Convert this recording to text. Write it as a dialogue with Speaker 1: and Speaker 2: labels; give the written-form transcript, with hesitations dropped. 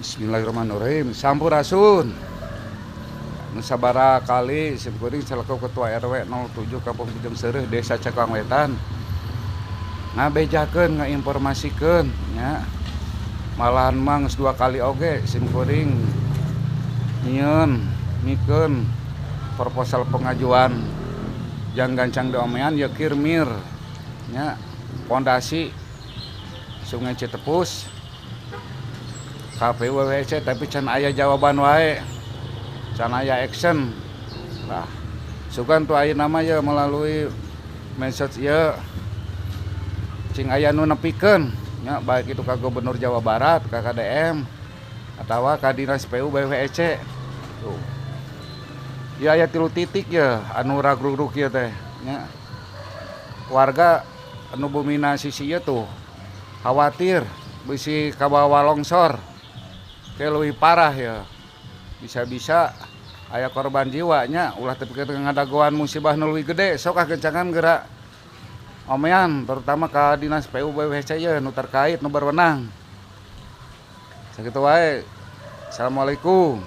Speaker 1: Bismillahirrahmanirrahim. Sampurasun. Nu sabaraha kali sim kuring selaku ketua RW 07 Kampung Bujang Seureuh Desa Cakang Wetan ngabejakeun ngainformasikeun nya. Malahan mah geus 2 kali oge sim kuring nyieun mikeun proposal pengajuan jang gancang diomean ya kirmir nya pondasi Sungai Citepus KPWWC tapi can aya jawaban wae, can aya action. Nah, sugan tuh aya nama ya melalui message ya cing aya nu nepikeun nya baik itu ka Gubernur Jawa Barat, ka KDM atawa ka Dinas PU BWEC. Tuh. Ya aya 3 titik ya anu ragrug-rug ieu teh nya. Warga anu bumina sisi ieu tuh khawatir bisi kabawa longsor. Kayak lebih parah ya, bisa-bisa aya korban jiwanya ulah tapi ngadagoan musibah nu leuwih gede sok kencangan gerak omean terutama ka Dinas PU BWC ya nu terkait nu berwenang sakitu wae. Assalamualaikum.